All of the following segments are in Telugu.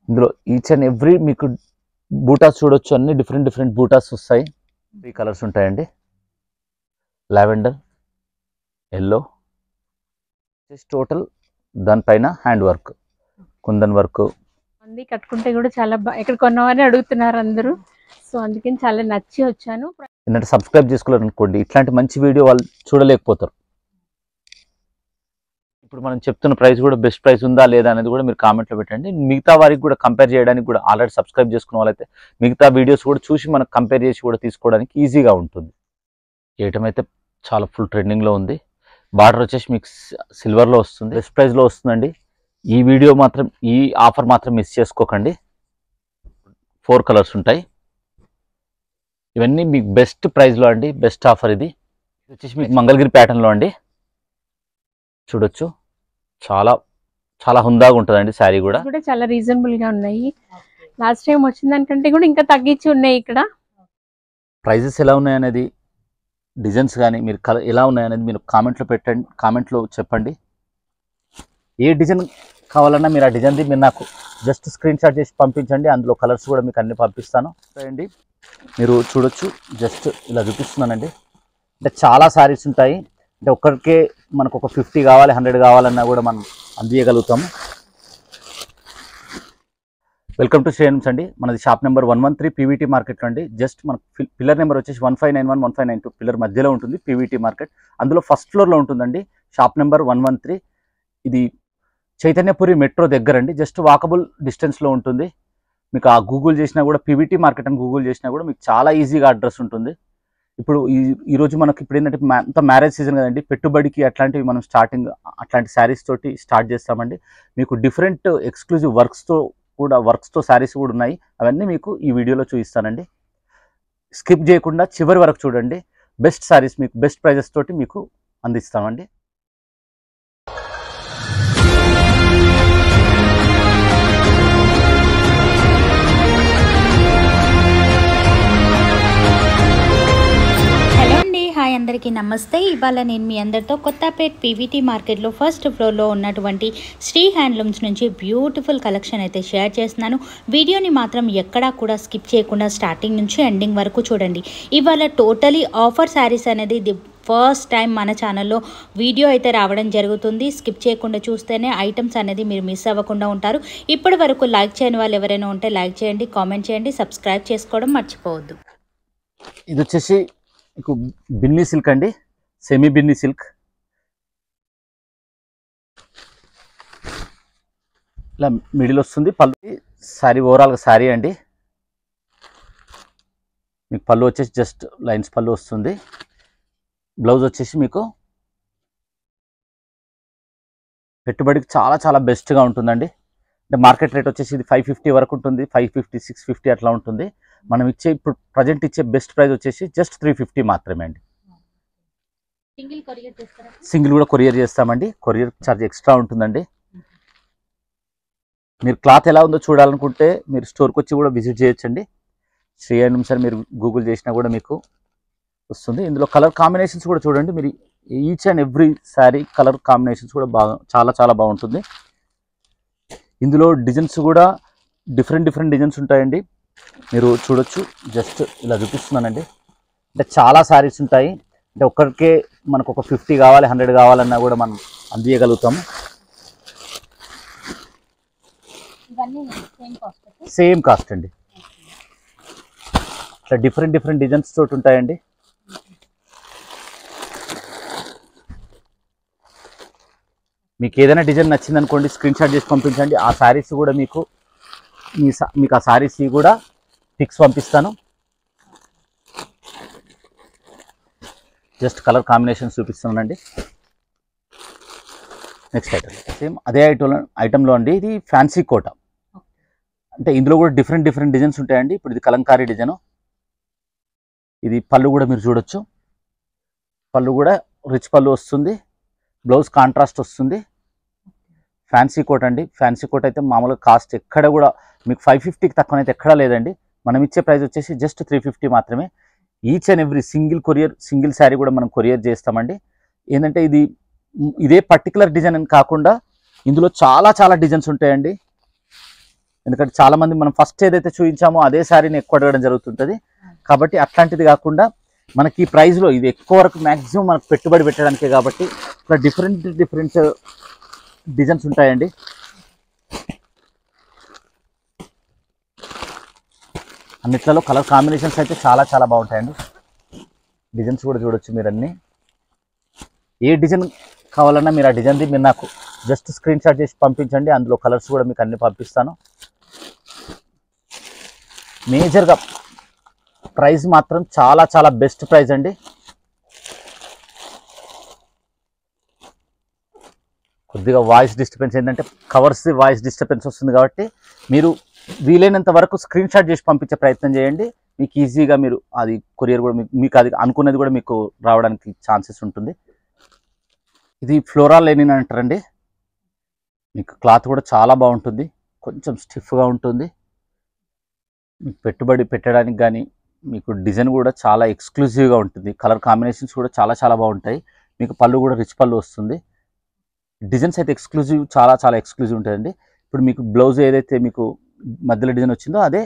ఇందులో ఈచ్ అండ్ ఎవ్రీ మీకు బూటాస్ చూడొచ్చు, అన్ని డిఫరెంట్ బూటాస్ వస్తాయి. 3 కలర్స్ ఉంటాయండి. లావెండర్, ఎల్లో, టోటల్ దానిపైన హ్యాండ్ వర్క్, కుందన్ వర్క్ అన్ని కట్టుకుంటే కూడా చాలా ఎక్కడ కొన్నామని అడుగుతున్నారు అందరూ. సో అందుకని చాలా నచ్చి వచ్చాను. ఏంటంటే సబ్స్క్రైబ్ చేసుకోవాలనుకోండి, ఇట్లాంటి మంచి వీడియో వాళ్ళు చూడలేకపోతారు. ఇప్పుడు మనం చెప్తున్న ప్రైస్ కూడా బెస్ట్ ప్రైస్ ఉందా లేదా అనేది కూడా మీరు కామెంట్లో పెట్టండి. మిగతా వారికి కూడా కంపేర్ చేయడానికి కూడా ఆల్రెడీ సబ్స్క్రైబ్ చేసుకున్న వాళ్ళైతే మిగతా వీడియోస్ కూడా చూసి మనకు కంపేర్ చేసి కూడా తీసుకోవడానికి ఈజీగా ఉంటుంది. ఐటమ్ అయితే చాలా ఫుల్ ట్రెండింగ్లో ఉంది. బార్డర్ వచ్చేసి మీకు సిల్వర్లో వస్తుంది, బెస్ట్ ప్రైస్లో వస్తుందండి. ఈ వీడియో మాత్రం, ఈ ఆఫర్ మాత్రం మిస్ చేసుకోకండి. 4 కలర్స్ ఉంటాయి. ఇవన్నీ మీకు బెస్ట్ ప్రైస్లో అండి, బెస్ట్ ఆఫర్. ఇది వచ్చేసి మీకు మంగళగిరి ప్యాటర్న్లో అండి. చూడొచ్చు, చాలా చాలా హుందాగా ఉంటుందండి. శారీ కూడా చాలా రీజనబుల్ గా ఉన్నాయి. లాస్ట్ టైం వచ్చిన దానికంటే కూడా ఇంకా తగ్గించి ఉన్నాయి. ఇక్కడ ప్రైజెస్ ఎలా ఉన్నాయనేది, డిజైన్స్ కానీ మీరు ఎలా ఉన్నాయనేది మీరు కామెంట్లో పెట్టండి, కామెంట్లో చెప్పండి. ఏ డిజైన్ కావాలన్నా మీరు ఆ డిజైన్ది మీరు నాకు జస్ట్ స్క్రీన్ షాట్ చేసి పంపించండి. అందులో కలర్స్ కూడా మీకు అన్ని పంపిస్తాను అండి. మీరు చూడొచ్చు, జస్ట్ ఇలా చూపిస్తున్నానండి. అంటే చాలా శారీస్ ఉంటాయి. అంటే ఒక్కరికే మనకు ఒక 50 కావాలి, 100 కావాలన్నా కూడా మనం అందియగలుగుతాము. వెల్కమ్ టు శ్రీ హ్యాండ్లూమ్స్ అండి. మనది షాప్ నెంబర్ 113 పీవీటీ మార్కెట్లో అండి. జస్ట్ మన పిల్లర్ నెంబర్ వచ్చేసి 1591, 1592 పిల్లర్ మధ్యలో ఉంటుంది పీవీటీ మార్కెట్. అందులో ఫస్ట్ ఫ్లోర్లో ఉంటుందండి షాప్ నెంబర్ 113. ఇది చైతన్యపురి మెట్రో దగ్గర అండి. జస్ట్ వాకబుల్ డిస్టెన్స్లో ఉంటుంది. మీకు ఆ గూగుల్ చేసినా కూడా, పీవీటీ మార్కెట్ అని గూగుల్ చేసినా కూడా మీకు చాలా ఈజీగా అడ్రస్ ఉంటుంది. ఇప్పుడు ఈరోజు మనకి ఇప్పుడు ఏంటంటే అంత మ్యారేజ్ సీజన్ కదండి, పెట్టుబడికి అట్లాంటివి మనం స్టార్టింగ్ అట్లాంటి శారీస్ తోటి స్టార్ట్ చేస్తామండి. మీకు డిఫరెంట్ ఎక్స్క్లూజివ్ వర్క్స్తో శారీస్ కూడా ఉన్నాయి. అవన్నీ మీకు ఈ వీడియోలో చూపిస్తానండి. స్కిప్ చేయకుండా చివరి వరకు చూడండి. బెస్ట్ శారీస్ మీకు బెస్ట్ ప్రైజెస్ తోటి మీకు అందిస్తామండి. హాయ్ అందరికీ నమస్తే. ఇవాళ నేను మీ అందరితో కొత్తపేట్ పీవీటీ మార్కెట్లో ఫస్ట్ ఫ్లోర్లో ఉన్నటువంటి శ్రీ హ్యాండ్లూమ్స్ నుంచి బ్యూటిఫుల్ కలెక్షన్ అయితే షేర్ చేస్తున్నాను. వీడియోని మాత్రం ఎక్కడా కూడా స్కిప్ చేయకుండా స్టార్టింగ్ నుంచి ఎండింగ్ వరకు చూడండి. ఇవాళ టోటలీ ఆఫర్ శారీస్ అనేది ది ఫస్ట్ టైం మన ఛానల్లో వీడియో అయితే రావడం జరుగుతుంది. స్కిప్ చేయకుండా చూస్తేనే ఐటమ్స్ అనేది మీరు మిస్ అవ్వకుండా ఉంటారు. ఇప్పటి వరకు లైక్ చేయని వాళ్ళు ఎవరైనా ఉంటే లైక్ చేయండి, కామెంట్ చేయండి, సబ్స్క్రైబ్ చేసుకోవడం మర్చిపోవద్దు. ఇది వచ్చేసి మీకు బిన్నీ సిల్క్ అండి, సెమీ బిన్నీ సిల్క్. ఇలా మిడిల్ వస్తుంది పళ్ళు. శారీ ఓవరాల్గా శారీ అండి. మీకు పళ్ళు వచ్చేసి జస్ట్ లైన్స్ పళ్ళు వస్తుంది. బ్లౌజ్ వచ్చేసి మీకు పెట్టుబడికి చాలా చాలా బెస్ట్గా ఉంటుందండి. అంటే మార్కెట్ రేట్ వచ్చేసి ఇది 550 వరకు ఉంటుంది, 550, 650 అట్లా ఉంటుంది. మనం ఇచ్చే ఇప్పుడు ప్రజెంట్ ఇచ్చే బెస్ట్ ప్రైస్ వచ్చేసి జస్ట్ 350 మాత్రమే అండి. సింగిల్ కూడా కొరియర్ చేస్తామండి. కొరియర్ ఛార్జ్ ఎక్స్ట్రా ఉంటుందండి. మీరు క్లాత్ ఎలా ఉందో చూడాలనుకుంటే మీరు స్టోర్కి వచ్చి కూడా విజిట్ చేయొచ్చండి. శ్రీ హ్యాండ్లూమ్స్ అని మీరు గూగుల్ చేసినా కూడా మీకు వస్తుంది. ఇందులో కలర్ కాంబినేషన్స్ కూడా చూడండి. మీరు each and every sari colour combinations కూడా చాలా చాలా బాగుంటుంది. ఇందులో డిజైన్స్ కూడా డిఫరెంట్ డిజైన్స్ ఉంటాయండి. మీరు చూడొచ్చు, జస్ట్ ఇలా చూపిస్తున్నానండి. అంటే చాలా శారీస్ ఉంటాయి. అంటే ఒక్కరికే మనకు ఒక 50 కావాలి, 100 కావాలన్నా కూడా మనం అందియగలుగుతాము. సేమ్ కాస్ట్ అండి. ఇట్లా డిఫరెంట్ డిజైన్స్ తోటి ఉంటాయండి. మీకు ఏదైనా డిజైన్ నచ్చింది అనుకోండి, స్క్రీన్ షాట్ చేసి పంపించండి. ఆ శారీస్ కూడా మీకు ఆ శారీస్ కూడా పిక్స్ పంపిస్తాను. జస్ట్ కలర్ కాంబినేషన్స్ చూపిస్తున్నానండి. నెక్స్ట్ ఐటమ్ సేమ్ అదే ఐటంలో అండి. ఇది ఫ్యాన్సీ కోట. అంటే ఇందులో కూడా డిఫరెంట్ డిజైన్స్ ఉంటాయండి. ఇప్పుడు ఇది కలంకారీ డిజైన్. ఇది పళ్ళు కూడా మీరు చూడొచ్చు. పళ్ళు కూడా రిచ్ పళ్ళు వస్తుంది. బ్లౌజ్ కాంట్రాస్ట్ వస్తుంది. ఫ్యాన్సీ కోట్ అండి. ఫ్యాన్సీ కోట్ అయితే మామూలుగా కాస్ట్ ఎక్కడ కూడా మీకు 550కి తక్కువనైతే ఎక్కడా లేదండి. మనం ఇచ్చే ప్రైస్ వచ్చేసి జస్ట్ 350 మాత్రమే. Each and every single sari కూడా మనం కొరియర్ చేస్తామండి. ఏంటంటే ఇదే పర్టికులర్ డిజైన్ అని కాకుండా ఇందులో చాలా డిజైన్స్ ఉంటాయండి. ఎందుకంటే చాలామంది మనం ఫస్ట్ ఏదైతే చూపించామో అదే శారీని ఎక్కువ అడగడం జరుగుతుంటుంది. కాబట్టి అట్లాంటిది కాకుండా మనకి ఈ ప్రైస్లో ఇది ఎక్కువ వరకు మ్యాక్సిమం మనకు పెట్టుబడి పెట్టడానికే కాబట్టి ఇట్లా డిఫరెంట్ డిజైన్స్ ఉంటాయండి. అన్నిట్లలో కలర్ కాంబినేషన్స్ అయితే చాలా బాగుంటాయండి. డిజైన్స్ కూడా చూడొచ్చు మీరు అన్నీ. ఏ డిజైన్ కావాలన్నా మీరు ఆ డిజైన్ది మీరు నాకు జస్ట్ స్క్రీన్ షాట్ చేసి పంపించండి. అందులో కలర్స్ కూడా మీకు అన్ని పంపిస్తాను. మేజర్గా ప్రైస్ మాత్రం చాలా బెస్ట్ ప్రైస్ అండి. కొద్దిగా వాయిస్ డిస్టర్బెన్స్ ఏంటంటే కవర్స్ వాయిస్ డిస్టర్బెన్స్ వస్తుంది కాబట్టి మీరు వీలైనంత వరకు స్క్రీన్ షాట్ చేసి పంపించే ప్రయత్నం చేయండి. మీకు ఈజీగా మీరు అది కొరియర్ కూడా మీకు అది అనుకున్నది కూడా మీకు రావడానికి ఛాన్సెస్ ఉంటుంది. ఇది ఫ్లోరల్ లెనిన్ అంటారండి. మీకు క్లాత్ కూడా చాలా బాగుంటుంది, కొంచెం స్టిఫ్గా ఉంటుంది. మీకు పెట్టుబడి పెట్టడానికి కానీ మీకు డిజైన్ కూడా చాలా ఎక్స్క్లూజివ్గా ఉంటుంది. కలర్ కాంబినేషన్స్ కూడా చాలా బాగుంటాయి. మీకు పళ్ళు కూడా రిచ్ పళ్ళు వస్తుంది. డిజైన్స్ అయితే ఎక్స్క్లూజివ్ చాలా ఎక్స్క్లూజివ్ ఉంటాయండి. ఇప్పుడు మీకు బ్లౌజ్ ఏదైతే మీకు మధ్యలో డిజైన్ వచ్చిందో అదే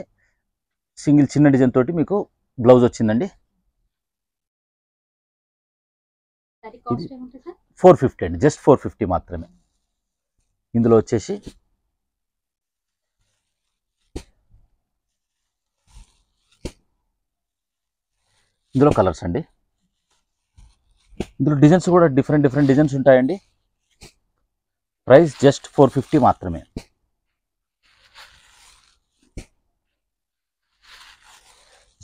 సింగిల్ చిన్న డిజైన్ తోటి మీకు బ్లౌజ్ వచ్చిందండి. ఇది 450 అండి, జస్ట్ 450 మాత్రమే. ఇందులో వచ్చేసి ఇందులో కలర్స్ అండి. ఇందులో డిజైన్స్ కూడా డిఫరెంట్ డిజైన్స్ ఉంటాయండి. ప్రైస్ జస్ట్ 450 మాత్రమే.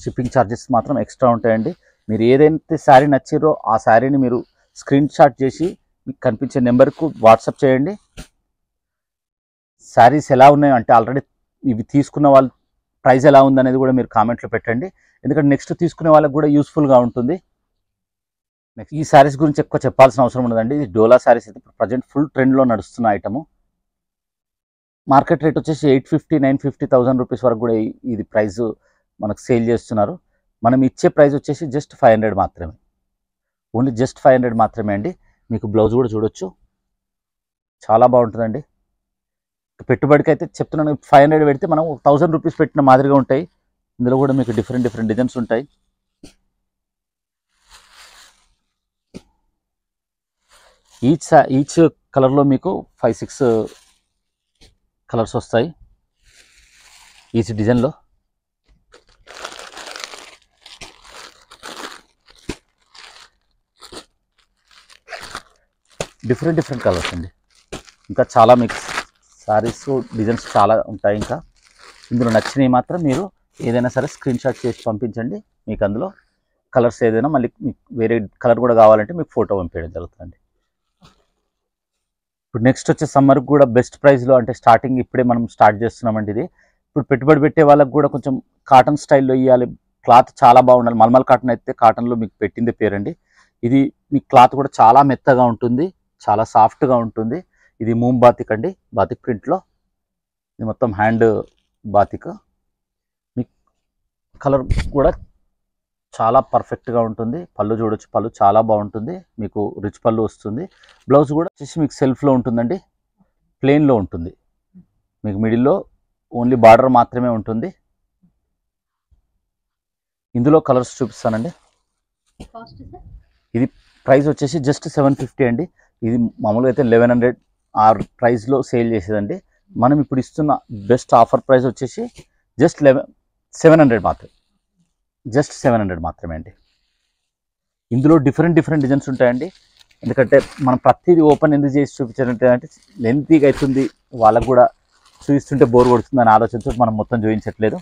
షిప్పింగ్ ఛార్జెస్ మాత్రం ఎక్స్ట్రా ఉంటాయండి. మీరు ఏదైతే శారీ నచ్చారో ఆ శారీని మీరు స్క్రీన్ షాట్ చేసి మీకు కనిపించే నెంబర్కు వాట్సాప్ చేయండి. శారీస్ ఎలా ఉన్నాయో అంటే ఆల్రెడీ ఇవి తీసుకున్న వాళ్ళు ప్రైస్ ఎలా ఉందనేది కూడా మీరు కామెంట్లో పెట్టండి. ఎందుకంటే నెక్స్ట్ తీసుకునే వాళ్ళకి కూడా యూస్ఫుల్గా ఉంటుంది. నెక్స్ట్ ఈ శారీస్ గురించి ఎక్కువ చెప్పాల్సిన అవసరం ఉండదండి. ఇది డోలా శారీస్ అయితే ప్రజెంట్ ఫుల్ ట్రెండ్లో నడుస్తున్న ఐటము. మార్కెట్ రేట్ వచ్చేసి 850, 950, 1000 రూపీస్ వరకు కూడా ఇది ప్రైస్ మనకు సేల్ చేస్తున్నారు. మనం ఇచ్చే ప్రైస్ వచ్చేసి జస్ట్ 500 మాత్రమే. ఓన్లీ జస్ట్ 500 మాత్రమే అండి. మీకు బ్లౌజ్ కూడా చూడొచ్చు, చాలా బాగుంటుందండి. పెట్టుబడికి అయితే చెప్తున్నాను, 500 పెడితే మనం 1000 రూపీస్ పెట్టిన మాదిరిగా ఉంటాయి. ఇందులో కూడా మీకు డిఫరెంట్ డిజైన్స్ ఉంటాయి. ఈచ్ కలర్లో మీకు 5-6 కలర్స్ వస్తాయి ఈచ్ డిజైన్లో. డిఫరెంట్ కలర్స్ అండి. ఇంకా చాలా మీకు సారీస్ డిజైన్స్ చాలా ఉంటాయి. ఇంకా ఇందులో నచ్చినవి మాత్రం మీరు ఏదైనా సరే స్క్రీన్ షాట్ చేసి పంపించండి. మీకు అందులో కలర్స్ ఏదైనా మళ్ళీ మీకు వేరే కలర్ కూడా కావాలంటే మీకు ఫోటో పంపించడం జరుగుతుంది. ఇప్పుడు నెక్స్ట్ వచ్చే సమ్మర్కి కూడా బెస్ట్ ప్రైస్లో, అంటే స్టార్టింగ్ ఇప్పుడే మనం స్టార్ట్ చేస్తున్నామండి. ఇది ఇప్పుడు పెట్టుబడి పెట్టే వాళ్ళకి కూడా కొంచెం కాటన్ స్టైల్లో ఇవ్వాలి. క్లాత్ చాలా బాగుండాలి. మల్మల్ కాటన్ అయితే కాటన్లో మీకు పెట్టిందే పేరండి. ఇది మీ క్లాత్ కూడా చాలా మెత్తగా ఉంటుంది, చాలా సాఫ్ట్గా ఉంటుంది. ఇది మూమ్ బాతిక్ అండి, బాతిక్ ప్రింట్లో. ఇది మొత్తం హ్యాండ్ బాతిక్. మీ కలర్ కూడా చాలా పర్ఫెక్ట్గా ఉంటుంది. పళ్ళు చూడొచ్చు, పళ్ళు చాలా బాగుంటుంది. మీకు రిచ్ పళ్ళు వస్తుంది. బ్లౌజ్ కూడా వచ్చేసి మీకు సెల్ఫ్లో ఉంటుందండి, ప్లెయిన్లో ఉంటుంది. మీకు మిడిల్లో ఓన్లీ బార్డర్ మాత్రమే ఉంటుంది. ఇందులో కలర్స్ చూపిస్తానండి. ఇది ప్రైస్ వచ్చేసి జస్ట్ 750 అండి. ఇది మామూలుగా అయితే 1100 ఆ ప్రైస్లో సేల్ చేసేదండి. మనం ఇప్పుడు ఇస్తున్న బెస్ట్ ఆఫర్ ప్రైస్ వచ్చేసి జస్ట్ 700 మాత్రమే. జస్ట్ 700 మాత్రమే అండి. ఇందులో డిఫరెంట్ డిజైన్స్ ఉంటాయండి. ఎందుకంటే మనం ప్రతిదీ ఓపెన్ ఎందుకు చేసి చూపించాలంటే లెంతీగా అవుతుంది, వాళ్ళకు కూడా చూపిస్తుంటే బోర్ కొడుతుంది అనే ఆలోచనతో మనం మొత్తం చూపించట్లేదు.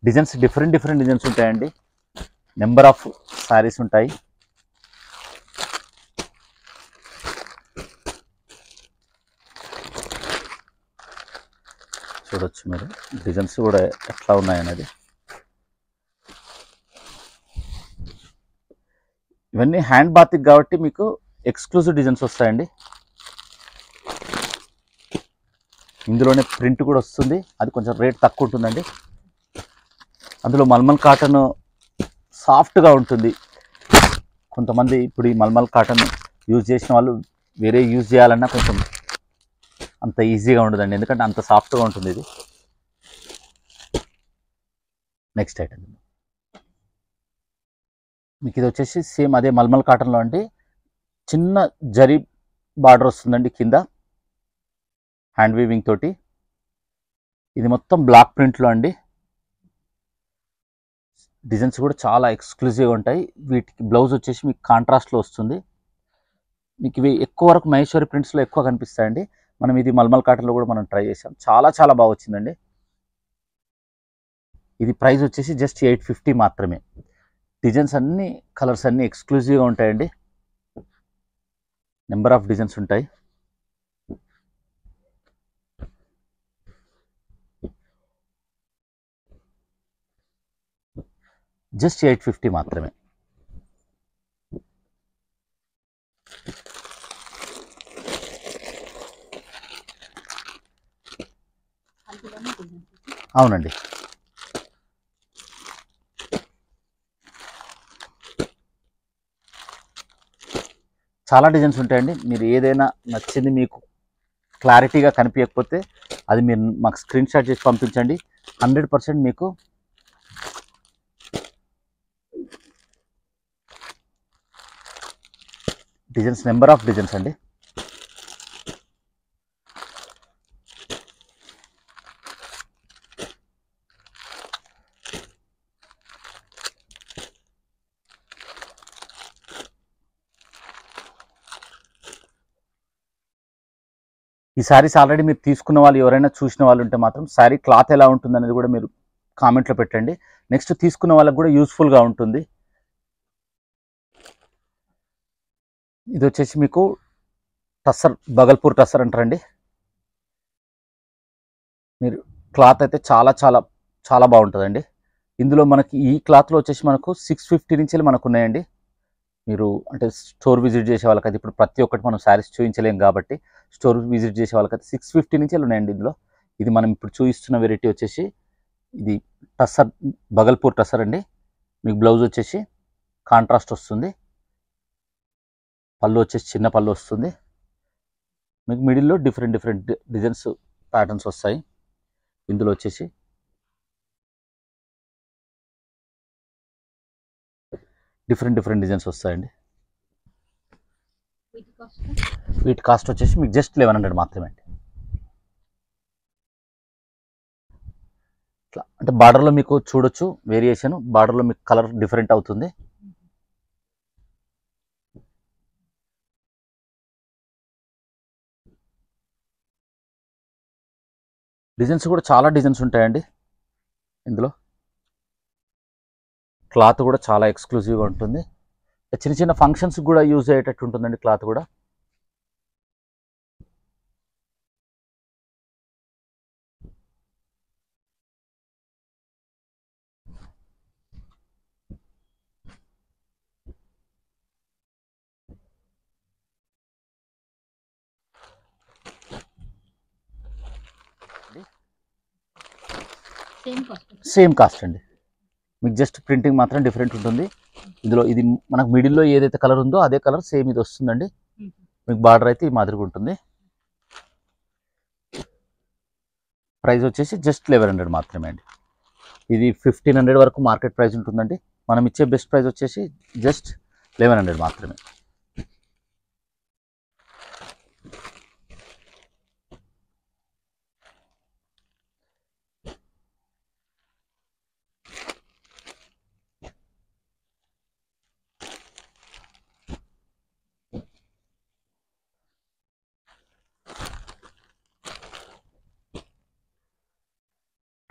డిజైన్స్ డిఫరెంట్ డిజైన్స్ ఉంటాయండి. నెంబర్ ఆఫ్ శారీస్ ఉంటాయి. చూడొచ్చు మీరు డిజైన్స్ కూడా ఎట్లా ఉన్నాయనేది. ఇవన్నీ హ్యాండ్ బాతిక్ కాబట్టి మీకు ఎక్స్క్లూజివ్ డిజైన్స్ వస్తాయండి. ఇందులోనే ప్రింట్ కూడా వస్తుంది, అది కొంచెం రేట్ తక్కువ ఉంటుందండి. అందులో మల్మల్ కాటన్ సాఫ్ట్గా ఉంటుంది. కొంతమంది ఇప్పుడు ఈ మల్మల్ కాటన్ యూజ్ చేసిన వాళ్ళు వేరే యూజ్ చేయాలన్నా కొంచెం అంత ఈజీగా ఉండదండి, ఎందుకంటే అంత సాఫ్ట్గా ఉంటుంది ఇది. నెక్స్ట్ ఐటమ్ మీకు ఇది వచ్చేసి సేమ్ అదే మల్మల్ కాటన్లో అండి, చిన్న జరీ బార్డర్ వస్తుందండి కింద హ్యాండ్ వీవింగ్ తోటి. ఇది మొత్తం బ్లాక్ ప్రింట్లో అండి. డిజైన్స్ కూడా చాలా ఎక్స్క్లూజివ్గా ఉంటాయి. వీటికి బ్లౌజ్ వచ్చేసి మీకు కాంట్రాస్ట్లో వస్తుంది. మీకు ఇవి ఎక్కువ వరకు మహేశ్వరి ప్రింట్స్లో ఎక్కువ కనిపిస్తాయండి. మనం ఇది మల్మల్ కాటన్లో కూడా మనం ట్రై చేసాం, చాలా చాలా బాగా వచ్చిందండి. ఇది ప్రైస్ వచ్చేసి జస్ట్ 850 మాత్రమే. డిజైన్స్ అన్ని కలర్స్ అన్నీ ఎక్స్క్లూజివ్గా ఉంటాయండి, నెంబర్ ఆఫ్ డిజైన్స్ ఉంటాయి. జస్ట్ 850 మాత్రమే. అవునండి, చాలా డిజైన్స్ ఉంటాయండి. మీరు ఏదైనా నచ్చింది మీకు క్లారిటీగా కనిపించకపోతే అది మీరు మాకు స్క్రీన్ షాట్ చేసి పంపించండి. 100% మీకు డిజైన్స్, నెంబర్ ఆఫ్ డిజైన్స్ అండి. ఈ శారీస్ ఆల్రెడీ మీరు తీసుకున్న వాళ్ళు ఎవరైనా చూసిన వాళ్ళు ఉంటే మాత్రం శారీ క్లాత్ ఎలా ఉంటుంది అనేది కూడా మీరు కామెంట్లో పెట్టండి. నెక్స్ట్ తీసుకున్న వాళ్ళకి కూడా యూస్ఫుల్గా ఉంటుంది. ఇది వచ్చేసి మీకు టస్సర్, బగల్పూర్ టస్సర్ అంటారండి. మీరు క్లాత్ అయితే చాలా చాలా చాలా బాగుంటుందండి. ఇందులో మనకి ఈ క్లాత్లో వచ్చేసి మనకు 650 నుంచి మనకు ఉన్నాయండి. మీరు అంటే స్టోర్ విజిట్ చేసే వాళ్ళకైతే, ఇప్పుడు ప్రతి ఒక్కటి మనం శారీస్ చూపించలేం కాబట్టి స్టోర్ విజిట్ చేసే వాళ్ళకైతే 650 నుంచి ఉన్నాయండి ఇందులో. ఇది మనం ఇప్పుడు చూపిస్తున్న వెరైటీ వచ్చేసి ఇది టస్సర్, బగల్పూర్ టస్సర్ అండి. మీకు బ్లౌజ్ వచ్చేసి కాంట్రాస్ట్ వస్తుంది, పళ్ళు వచ్చేసి చిన్న పళ్ళు వస్తుంది. మీకు మిడిల్లో డిఫరెంట్ డిఫరెంట్ డిజైన్స్, ప్యాటర్న్స్ వస్తాయి. ఇందులో వచ్చేసి డిఫరెంట్ డిఫరెంట్ డిజైన్స్ వస్తాయండి. వీటి కాస్ట్ వచ్చేసి మీకు జస్ట్ 1100 మాత్రమే అండి. ఇట్లా అంటే బార్డర్లో మీకు చూడొచ్చు వేరియేషన్, బార్డర్లో మీకు కలర్ డిఫరెంట్ అవుతుంది. డిజైన్స్ కూడా చాలా డిజైన్స్ ఉంటాయండి ఇందులో. క్లాత్ కూడా చాలా ఎక్స్క్లూజివ్గా ఉంటుంది. చిన్న చిన్న ఫంక్షన్స్ కూడా యూజ్ అయ్యేటట్టు ఉంటుందండి క్లాత్ కూడా. సేమ్ కాస్ట్ అండి, మీకు జస్ట్ ప్రింటింగ్ మాత్రం డిఫరెంట్ ఉంటుంది. ఇందులో ఇది మనకు మిడిల్లో ఏదైతే కలర్ ఉందో అదే కలర్ సేమ్ ఇది వస్తుందండి. మీకు బార్డర్ అయితే ఈ మాదిరిగా ఉంటుంది. ప్రైస్ వచ్చేసి జస్ట్ 1100 మాత్రమే అండి. ఇది 1500 వరకు మార్కెట్ ప్రైస్ ఉంటుందండి. మనం ఇచ్చే బెస్ట్ ప్రైస్ వచ్చేసి జస్ట్ 1100 మాత్రమే.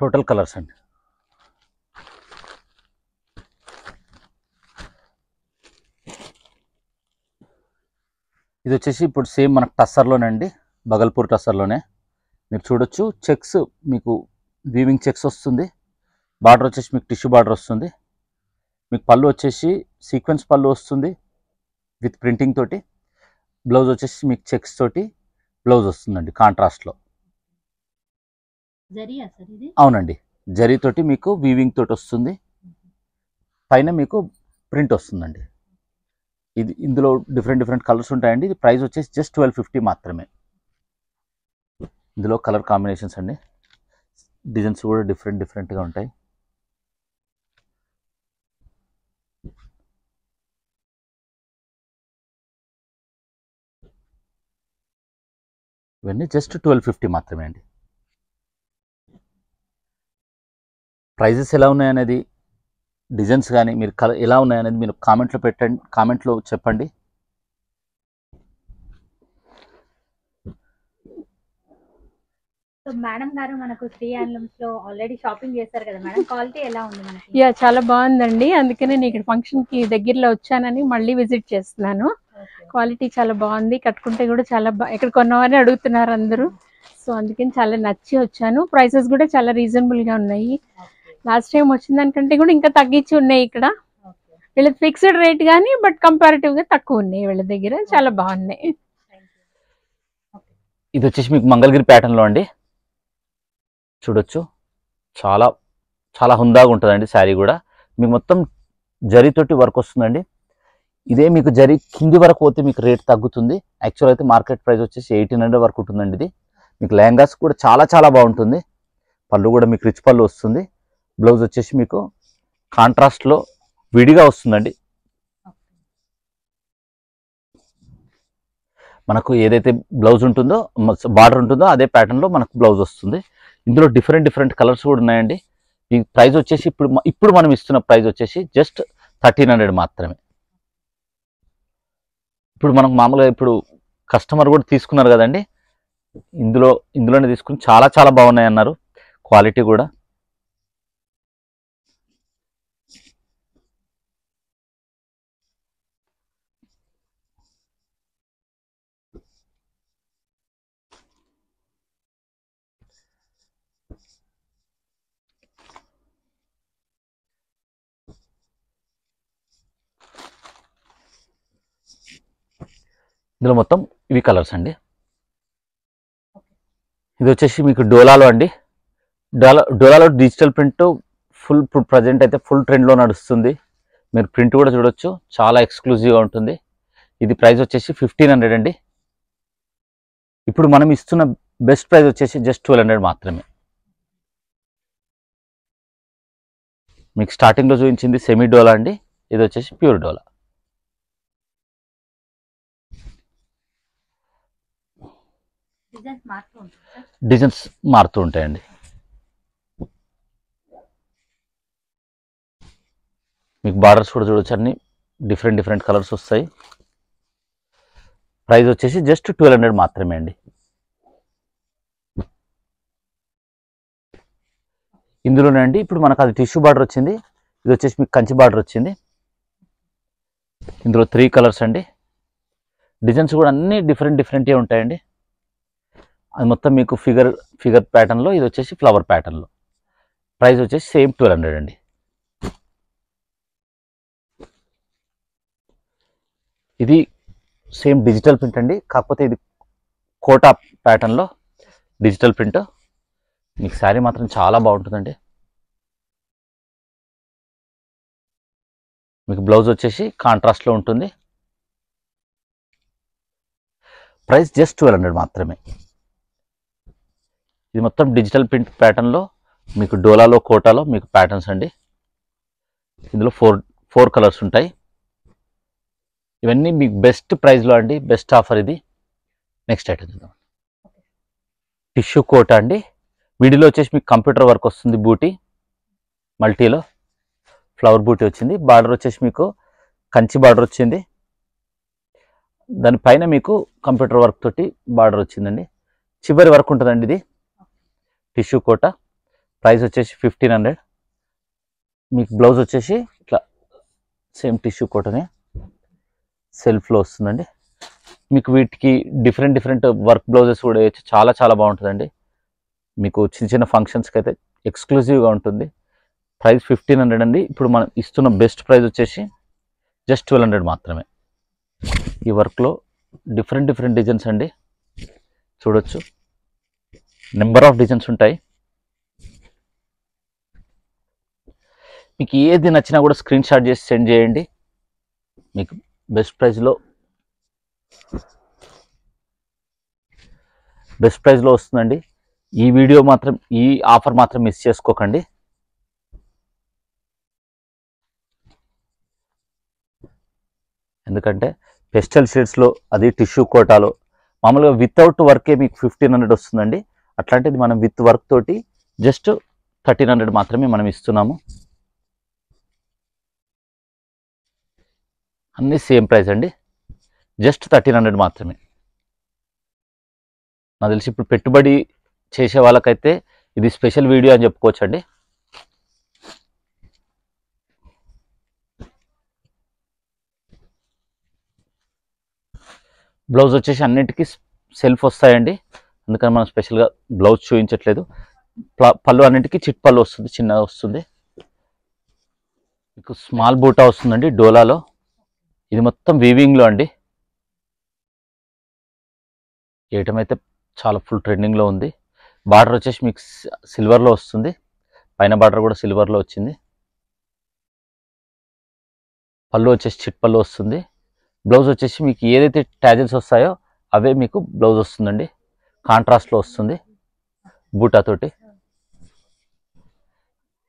టోటల్ కలర్స్ అండి. ఇది వచ్చేసి ఇప్పుడు సేమ్ మనకు టస్సర్లోనే అండి, బగల్పూర్ టస్సర్లోనే. మీరు చూడొచ్చు చెక్స్, మీకు వీవింగ్ చెక్స్ వస్తుంది. బార్డర్ వచ్చేసి మీకు టిష్యూ బార్డర్ వస్తుంది. మీకు పళ్ళు వచ్చేసి సీక్వెన్స్ పళ్ళు వస్తుంది విత్ ప్రింటింగ్ తోటి. బ్లౌజ్ వచ్చేసి మీకు చెక్స్ తోటి బ్లౌజ్ వస్తుందండి కాంట్రాస్ట్లో. అవునండి, జరీతోటి మీకు వీవింగ్ తోటి వస్తుంది. పైన మీకు ప్రింట్ వస్తుందండి. ఇది ఇందులో డిఫరెంట్ డిఫరెంట్ కలర్స్ ఉంటాయండి. ఇది ప్రైస్ వచ్చేసి జస్ట్ 1250 మాత్రమే. ఇందులో కలర్ కాంబినేషన్స్ అండి, డిజైన్స్ కూడా డిఫరెంట్గా ఉంటాయి. ఇవన్నీ జస్ట్ 1250 మాత్రమే అండి. ప్రైజెస్ ఎలా ఉన్నాయనేది, డిజైన్స్ కానీ మీరు ఎలా ఉన్నాయనేది మీరు కామెంట్లో పెట్టండి, కామెంట్లో చెప్పండి. సో మేడం గారు మనకు శ్రీ హ్యాండ్లూమ్స్ లో ఆల్రెడీ షాపింగ్ చేశారు కదా మేడం, క్వాలిటీ ఎలా ఉంది మనకి? యా చాలా బాగుందండి. అందుకనే నేను ఇక్కడ ఫంక్షన్ కి దగ్గరలో వచ్చానని మళ్ళీ విజిట్ చేస్తున్నాను. క్వాలిటీ చాలా బాగుంది, కట్టుకుంటే కూడా చాలా ఎక్కడ కొన్నామని అడుగుతున్నారు అందరూ. సో అందుకని చాలా నచ్చి వచ్చాను. ప్రైసెస్ కూడా చాలా రీజనబుల్ గా ఉన్నాయి. లాస్ట్ టైం వచ్చిన దానికంటే కూడా ఇంకా తగ్గించి ఉన్నాయి ఇక్కడ. వీళ్ళది ఫిక్స్డ్ రేట్ కానీ బట్ కంపారిటివ్ గా తక్కువ ఉన్నాయి వీళ్ళ దగ్గర. చాలా బాగున్నాయి. ఇది వచ్చేసి మీకు మంగళగిరి ప్యాటర్న్ లో అండి, చూడొచ్చు. చాలా చాలా హుందాగా ఉంటుందండి శారీ కూడా. మీకు మొత్తం జరీతోటి వర్క్ వస్తుందండి. ఇదే మీకు జరీ కింది వరకు పోతే మీకు రేట్ తగ్గుతుంది. యాక్చువల్ అయితే మార్కెట్ ప్రైస్ వచ్చేసి 1800 వరకు ఉంటుందండి. ఇది మీకు లెహంగాస్ కూడా చాలా బాగుంటుంది. పళ్ళు కూడా మీకు రిచ్ పళ్ళు వస్తుంది. బ్లౌజ్ వచ్చేసి మీకు కాంట్రాస్ట్లో విడిగా వస్తుందండి. మనకు ఏదైతే బ్లౌజ్ ఉంటుందో, బార్డర్ ఉంటుందో అదే ప్యాటర్న్లో మనకు బ్లౌజ్ వస్తుంది. ఇందులో డిఫరెంట్ కలర్స్ కూడా ఉన్నాయండి. ఈ ప్రైస్ వచ్చేసి ఇప్పుడు మనం ఇస్తున్న ప్రైస్ వచ్చేసి జస్ట్ 1300 మాత్రమే. ఇప్పుడు మనకు మామూలుగా ఇప్పుడు కస్టమర్ కూడా తీసుకున్నారు కదండి, ఇందులోనే తీసుకుని చాలా బాగున్నాయి అన్నారు. క్వాలిటీ కూడా ఇందులో మొత్తం ఇవి కలర్స్ అండి. ఇది వచ్చేసి మీకు డోలాలో అండి. డోలాలో డిజిటల్ ప్రింట్ ఫుల్ ప్రజెంట్ అయితే ఫుల్ ట్రెండ్లో నడుస్తుంది. మీరు ప్రింట్ కూడా చూడొచ్చు, చాలా ఎక్స్క్లూజివ్గా ఉంటుంది. ఇది ప్రైస్ వచ్చేసి 1500 అండి. ఇప్పుడు మనం ఇస్తున్న బెస్ట్ ప్రైస్ వచ్చేసి జస్ట్ 1200 మాత్రమే. మీకు స్టార్టింగ్లో చూపించింది సెమీ డోలా అండి, ఇది వచ్చేసి ప్యూర్ డోలా. డిజైన్స్ మారుతూ ఉంటాయండి. మీకు బార్డర్స్ కూడా చూడొచ్చు, అన్ని డిఫరెంట్ కలర్స్ వస్తాయి. ప్రైస్ వచ్చేసి జస్ట్ 1200 మాత్రమే అండి. ఇందులోనే అండి ఇప్పుడు మనకు అది టిష్యూ బార్డర్ వచ్చింది, ఇది వచ్చేసి మీకు కంచి బార్డర్ వచ్చింది. ఇందులో 3 కలర్స్ అండి. డిజైన్స్ కూడా అన్ని డిఫరెంట్గా ఉంటాయండి. అది మొత్తం మీకు ఫిగర్ ప్యాటర్న్లో, ఇది వచ్చేసి ఫ్లవర్ ప్యాటర్న్లో. ప్రైస్ వచ్చేసి సేమ్ 1200 అండి. ఇది సేమ్ డిజిటల్ ప్రింట్ అండి, కాకపోతే ఇది కోటా ప్యాటర్న్లో డిజిటల్ ప్రింట్. మీకు శారీ మాత్రం చాలా బాగుంటుందండి. మీకు బ్లౌజ్ వచ్చేసి కాంట్రాస్ట్లో ఉంటుంది. ప్రైస్ జస్ట్ 1200 మాత్రమే. ఇది మొత్తం డిజిటల్ ప్రింట్ ప్యాటర్న్లో మీకు డోలాలో కోటాలో మీకు ప్యాటర్న్స్ అండి. ఇందులో ఫోర్ కలర్స్ ఉంటాయి. ఇవన్నీ మీకు బెస్ట్ ప్రైస్లో అండి, బెస్ట్ ఆఫర్ ఇది. నెక్స్ట్ ఐటమ్ చూద్దాం. టిష్యూ కోటా అండి. వీడియోలో వచ్చేసి మీకు కంప్యూటర్ వర్క్ వస్తుంది, బూటీ మల్టీలో ఫ్లవర్ బూటీ వచ్చింది. బార్డర్ వచ్చేసి మీకు కంచి బార్డర్ వచ్చింది, దానిపైన మీకు కంప్యూటర్ వర్క్ తోటి బార్డర్ వచ్చిందండి. చివరి వర్క్ ఉంటుందండి. ఇది టిష్యూ కోటా. ప్రైస్ వచ్చేసి 1500. మీకు బ్లౌజ్ వచ్చేసి ఇట్లా సేమ్ టిష్యూ కోటనే సెల్ఫ్లో వస్తుందండి. మీకు వీటికి డిఫరెంట్ వర్క్ బ్లౌజెస్ కూడా వేయచ్చు, చాలా బాగుంటుందండి. మీకు చిన్న ఫంక్షన్స్కి అయితే ఎక్స్క్లూజివ్గా ఉంటుంది. ప్రైస్ 1500 అండి. ఇప్పుడు మనం ఇస్తున్న బెస్ట్ ప్రైస్ వచ్చేసి జస్ట్ 1200 మాత్రమే. ఈ వర్క్లో డిఫరెంట్ డిజైన్స్ అండి, చూడొచ్చు. నెంబర్ ఆఫ్ డిజైన్స్ ఉంటాయి. మీకు ఏది నచ్చినా కూడా స్క్రీన్ షాట్ చేసి సెండ్ చేయండి. మీకు బెస్ట్ ప్రైస్లో బెస్ట్ ప్రైస్లో వస్తుందండి. ఈ వీడియో మాత్రం, ఈ ఆఫర్ మాత్రం మిస్ చేసుకోకండి. ఎందుకంటే పెస్టల్ షేడ్స్లో, అది టిష్యూ కోటాలో మామూలుగా వితౌట్ వర్కే మీకు 1500 వస్తుందండి. అట్లాంటిది మనం విత్ వర్క్ తోటి జస్ట్ 1300 మాత్రమే మనం ఇస్తున్నాము. అన్నీ సేమ్ ప్రైస్ అండి, జస్ట్ 1300 మాత్రమే. నాకు తెలిసి ఇప్పుడు పెట్టుబడి చేసే వాళ్ళకైతే ఇది స్పెషల్ వీడియో అని చెప్పుకోవచ్చండి. బ్లౌజ్ వచ్చేసి అన్నిటికీ సెల్ఫ్ వస్తాయండి, అందుకని మనం స్పెషల్గా బ్లౌజ్ చూపించట్లేదు. పళ్ళు అన్నిటికీ చిట్ పళ్ళు వస్తుంది, చిన్నగా వస్తుంది. మీకు స్మాల్ బూటా వస్తుందండి డోలాలో. ఇది మొత్తం వీవింగ్లో అండి. ఐటమ్ అయితే చాలా ఫుల్ ట్రెండింగ్లో ఉంది. బార్డర్ వచ్చేసి మీకు సిల్వర్లో వస్తుంది, పైన బార్డర్ కూడా సిల్వర్లో వచ్చింది. పళ్ళు వచ్చేసి చిట్ పళ్ళు వస్తుంది. బ్లౌజ్ వచ్చేసి మీకు ఏదైతే ట్యాజిల్స్ వస్తాయో అవే మీకు బ్లౌజ్ వస్తుందండి, కాంట్రాస్ట్లో వస్తుంది బూటాతోటి.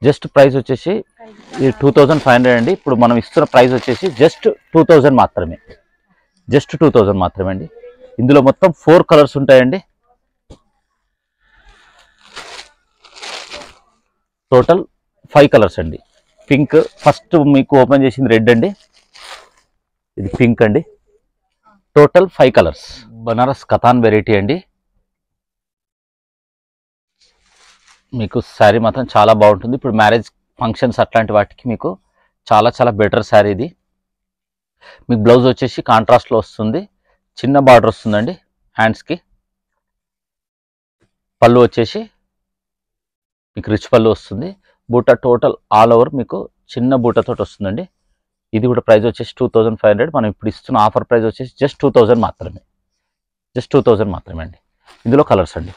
జస్ట్ ప్రైస్ వచ్చేసి ఇది 2500 అండి. ఇప్పుడు మనం ఇస్తున్న ప్రైస్ వచ్చేసి జస్ట్ 2000 మాత్రమే, జస్ట్ 2000 మాత్రమే అండి. ఇందులో మొత్తం 4 కలర్స్ ఉంటాయండి. టోటల్ 5 కలర్స్ అండి. పింక్ ఫస్ట్ మీకు ఓపెన్ చేసింది రెడ్ అండి, ఇది పింక్ అండి. Total 5 colours. బనారస్ కథాన్ వెరైటీ అండి. మీకు శారీ మాత్రం చాలా బాగుంటుంది. ఇప్పుడు మ్యారేజ్ ఫంక్షన్స్ అట్లాంటి వాటికి మీకు చాలా చాలా బెటర్ శారీ ఇది. మీకు బ్లౌజ్ వచ్చేసి కాంట్రాస్ట్లో వస్తుంది, చిన్న బార్డర్ వస్తుందండి హ్యాండ్స్కి. పళ్ళు వచ్చేసి మీకు రిచ్ పళ్ళు వస్తుంది. బూటా టోటల్ ఆల్ ఓవర్ మీకు చిన్న బూటాతో వస్తుందండి. ఇది కూడా ప్రైస్ వచ్చేసి 2500. మనం ఇప్పుడు ఇస్తున్న ఆఫర్ ప్రైస్ వచ్చేసి జస్ట్ 2000 మాత్రమే, జస్ట్ 2000 మాత్రమే అండి. ఇందులో కలర్స్ అండి.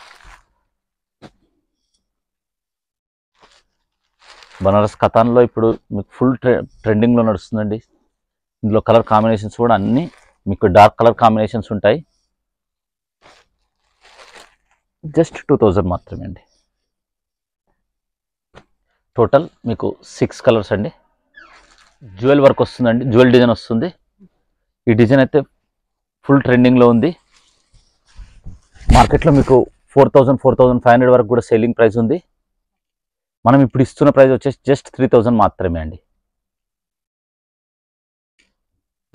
బనారస్ కథాన్లో ఇప్పుడు మీకు ఫుల్ ట్రెండింగ్లో నడుస్తుందండి. ఇందులో కలర్ కాంబినేషన్స్ కూడా అన్నీ మీకు డార్క్ కలర్ కాంబినేషన్స్ ఉంటాయి. జస్ట్ 2000 మాత్రమే అండి. టోటల్ మీకు 6 కలర్స్ అండి. జ్యువెల్ వర్క్ వస్తుందండి, జ్యువెల్ డిజైన్ వస్తుంది. ఈ డిజైన్ అయితే ఫుల్ ట్రెండింగ్లో ఉంది. మార్కెట్లో మీకు 4500 వరకు కూడా సెల్లింగ్ ప్రైస్ ఉంది. మనం ఇప్పుడు ఇస్తున్న ప్రైస్ వచ్చేసి జస్ట్ 3000 మాత్రమే అండి,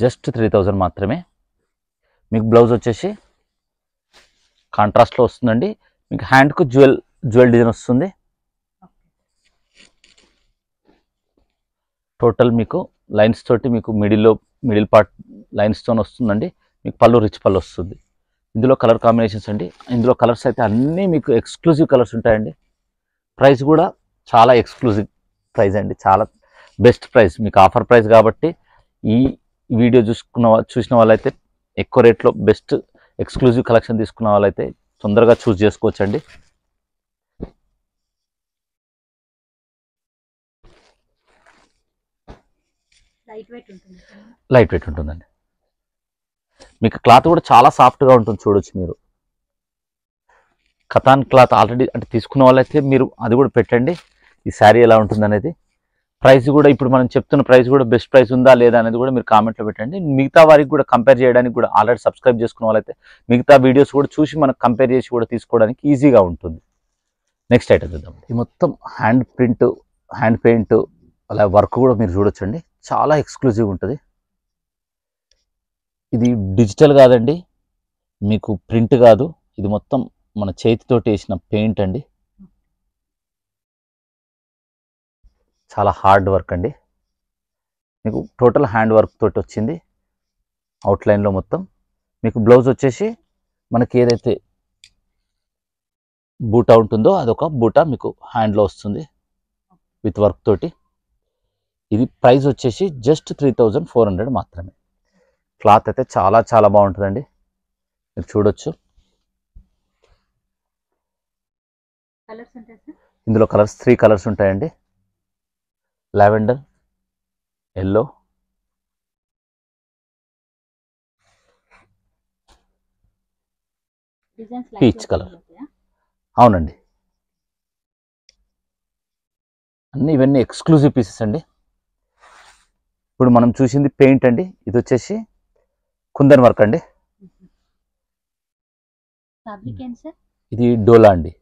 జస్ట్ 3000 మాత్రమే. మీకు బ్లౌజ్ వచ్చేసి కాంట్రాస్ట్లో వస్తుందండి. మీకు హ్యాండ్కు జ్యువెల్ డిజైన్ వస్తుంది. టోటల్ మీకు లైన్స్ తోటి మీకు మిడిల్ పార్ట్ లైన్స్తో వస్తుందండి. మీకు పళ్ళు రిచ్ పళ్ళు వస్తుంది. ఇందులో కలర్ కాంబినేషన్స్ అండి. ఇందులో కలర్స్ అయితే అన్నీ మీకు ఎక్స్క్లూజివ్ కలర్స్ ఉంటాయండి. ప్రైస్ కూడా చాలా ఎక్స్క్లూజివ్ ప్రైస్ అండి, చాలా బెస్ట్ ప్రైస్. మీకు ఆఫర్ ప్రైస్ కాబట్టి ఈ వీడియో చూసిన వాళ్ళైతే ఎక్కువ రేట్లో బెస్ట్ ఎక్స్క్లూజివ్ కలెక్షన్ తీసుకున్న వాళ్ళైతే తొందరగా చూస్ చేసుకోవచ్చండి. లైట్ వెయిట్ ఉంటుందండి. మీకు క్లాత్ కూడా చాలా సాఫ్ట్గా ఉంటుంది, చూడొచ్చు మీరు. కథాన్ క్లాత్ ఆల్రెడీ అంటే తీసుకున్న వాళ్ళైతే మీరు అది కూడా పెట్టండి, ఈ శారీ ఎలా ఉంటుంది అనేది. ప్రైస్ కూడా ఇప్పుడు మనం చెప్తున్న ప్రైస్ కూడా బెస్ట్ ప్రైస్ ఉందా లేదా అనేది కూడా మీరు కామెంట్లో పెట్టండి. మిగతా వారికి కూడా కంపేర్ చేయడానికి కూడా ఆల్రెడీ సబ్స్క్రైబ్ చేసుకున్న వాళ్ళైతే మిగతా వీడియోస్ కూడా చూసి మనకు కంపేర్ చేసి కూడా తీసుకోవడానికి ఈజీగా ఉంటుంది. నెక్స్ట్ ఐటమ్ చూద్దాం. ఈ మొత్తం హ్యాండ్ ప్రింట్, హ్యాండ్ పెయింట్ అలా వర్క్ కూడా మీరు చూడొచ్చండి, చాలా ఎక్స్క్లూజివ్ ఉంటుంది. ఇది డిజిటల్ కాదండి, మీకు ప్రింట్ కాదు, ఇది మొత్తం మన చేతితోటి వేసిన పెయింట్ అండి. చాలా హార్డ్ వర్క్ అండి. మీకు టోటల్ హ్యాండ్ వర్క్ తోటి వచ్చింది అవుట్లైన్లో మొత్తం. మీకు బ్లౌజ్ వచ్చేసి మనకి ఏదైతే బూటా ఉంటుందో అదొక బూటా మీకు హ్యాండ్లో వస్తుంది విత్ వర్క్ తోటి. ఇది ప్రైస్ వచ్చేసి జస్ట్ 3400 మాత్రమే. క్లాత్ అయితే చాలా చాలా బాగుంటుందండి, మీరు చూడొచ్చు. ఇందులో కలర్స్ 3 కలర్స్ ఉంటాయండి. Lavender, yellow, peach colour. అవునండి, ఇవన్నీ ఎక్స్క్లూజివ్ పీసెస్ అండి. ఇప్పుడు మనం చూసింది పెయింట్ అండి, ఇది వచ్చేసి కుందన్ వర్క్ అండి. ఇది డోలా అండి,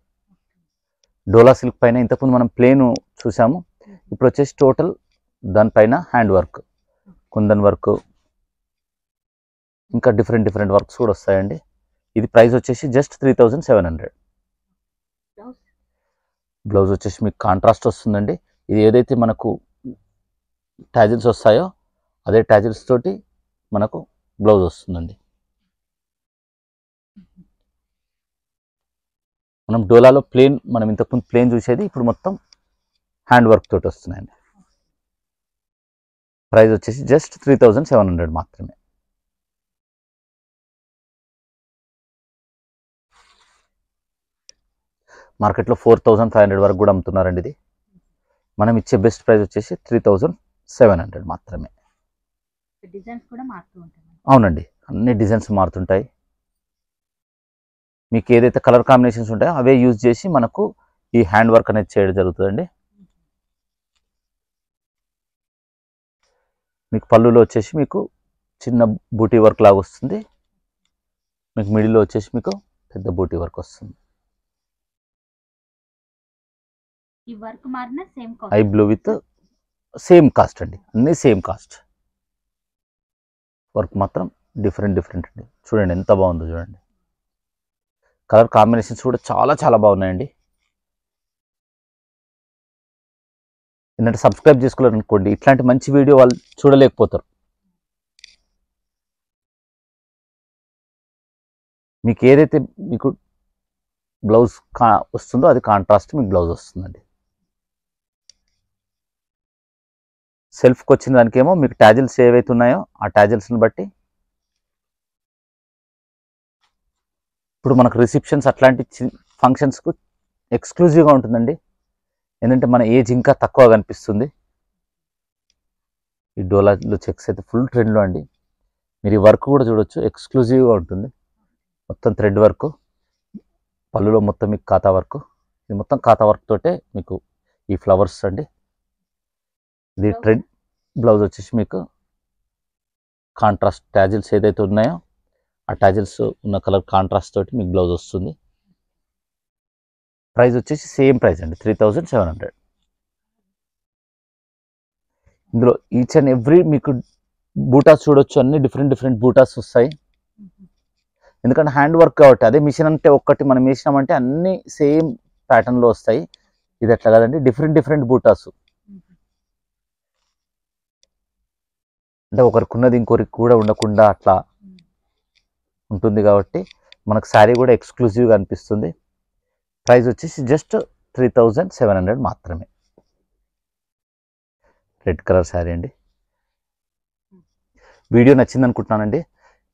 డోలా సిల్క్ పైన ఇంతకుముందు మనం ప్లేన్ చూసాము, ఇప్పుడు వచ్చేసి టోటల్ దానిపైన హ్యాండ్ వర్క్, కుందన్ వర్క్, ఇంకా డిఫరెంట్ వర్క్స్ కూడా వస్తాయండి. ఇది ప్రైస్ వచ్చేసి జస్ట్ 3700. బ్లౌజ్ వచ్చేసి మీకు కాంట్రాస్ట్ వస్తుందండి. ఇది ఏదైతే మనకు టాజిల్స్ వస్తాయో అదే టాజిల్స్ తోటి మనకు బ్లౌజ్ వస్తుందండి. మనం డోలాలో ప్లేన్, మనం ఇంతకుముందు ప్లేన్ చూసేది ఇప్పుడు మొత్తం హ్యాండ్ వర్క్ తోటి వస్తున్నాయండి. ప్రైస్ వచ్చేసి జస్ట్ 3700 మాత్రమే. మార్కెట్లో 4500 వరకు కూడా అమ్ముతున్నారండి. ఇది మనం ఇచ్చే బెస్ట్ ప్రైస్ వచ్చేసి 3700 మాత్రమే. అవునండి, అన్ని డిజైన్స్ మారుతుంటాయి. మీకు ఏదైతే కలర్ కాంబినేషన్స్ ఉంటాయో అవే యూజ్ చేసి మనకు ఈ హ్యాండ్ వర్క్ అనేది చేయడం జరుగుతుందండి. మీకు పళ్ళులో వచ్చేసి మీకు చిన్న బూటీ వర్క్ లాగా వస్తుంది, మీకు మిడిల్లో వచ్చేసి మీకు పెద్ద బూటీ వర్క్ వస్తుంది. I blue with same cost అండి, అన్నీ సేమ్ కాస్ట్. వర్క్ మాత్రం డిఫరెంట్ అండి. చూడండి ఎంత బాగుందో చూడండి. కలర్ కాంబినేషన్స్ కూడా చాలా బాగున్నాయండి. ఎందుకంటే సబ్స్క్రైబ్ చేసుకోలేరు అనుకోండి, ఇట్లాంటి మంచి వీడియో వాళ్ళు చూడలేకపోతారు. మీకు ఏదైతే మీకు బ్లౌజ్ వస్తుందో అది కాంట్రాస్ట్ మీకు బ్లౌజ్ వస్తుందండి. సెల్ఫ్కి వచ్చిన దానికేమో మీకు టాజిల్స్ ఏవైతే ఉన్నాయో ఆ టాజిల్స్ని బట్టి ఇప్పుడు మనకు రిసెప్షన్స్ అట్లాంటి ఫంక్షన్స్కు ఎక్స్క్లూజివ్గా ఉంటుందండి. ఎందుకంటే మన ఏజ్ ఇంకా తక్కువ కనిపిస్తుంది. ఈ డోలాలో చెక్స్ అయితే ఫుల్ ట్రెండ్లో అండి. మీరు ఈ వర్క్ కూడా చూడొచ్చు, ఎక్స్క్లూజివ్గా ఉంటుంది. మొత్తం థ్రెడ్ వర్క్, పళ్ళులో మొత్తం మీకు కాతా వర్క్, ఇది మొత్తం కాతా వర్క్ తోటే మీకు ఈ ఫ్లవర్స్ అండి. ఇది ట్రెండ్. బ్లౌజ్ వచ్చేసి మీకు కాంట్రాస్ట్ టాజిల్స్ ఏదైతే ఉన్నాయో ఆ టాజిల్స్ ఉన్న కలర్ కాంట్రాస్ట్ తోటి మీకు బ్లౌజ్ వస్తుంది. ప్రైస్ వచ్చేసి సేమ్ ప్రైస్ అండి, 3700. ఇందులో ఈచ్ అండ్ ఎవ్రీ మీకు బూటాస్ చూడొచ్చు, అన్ని డిఫరెంట్ బూటాస్ వస్తాయి. ఎందుకంటే హ్యాండ్ వర్క్ కాబట్టి, అదే మిషన్ అంటే ఒక్కటి మనం వేసినామంటే అన్ని సేమ్ ప్యాటర్న్లో వస్తాయి. ఇది అట్లా కదండి, డిఫరెంట్ బూటాస్. అంటే ఒకరికి ఉన్నది ఇంకొకరికి కూడా ఉండకుండా అట్లా ఉంటుంది కాబట్టి మనకు శారీ కూడా ఎక్స్క్లూజివ్గా అనిపిస్తుంది. ప్రైస్ వచ్చేసి జస్ట్ 3700 మాత్రమే. రెడ్ కలర్ శారీ అండి. వీడియో నచ్చింది అనుకుంటున్నానండి.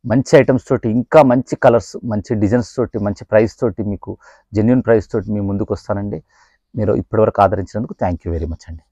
మంచి ఐటమ్స్ తోటి, ఇంకా మంచి కలర్స్, మంచి డిజైన్స్ తోటి, మంచి ప్రైస్ తోటి, మీకు జెన్యూన్ ప్రైస్ తోటి మీ ముందుకు వస్తానండి. మీరు ఇప్పటివరకు ఆదరించినందుకు థ్యాంక్ యూ వెరీ మచ్ అండి.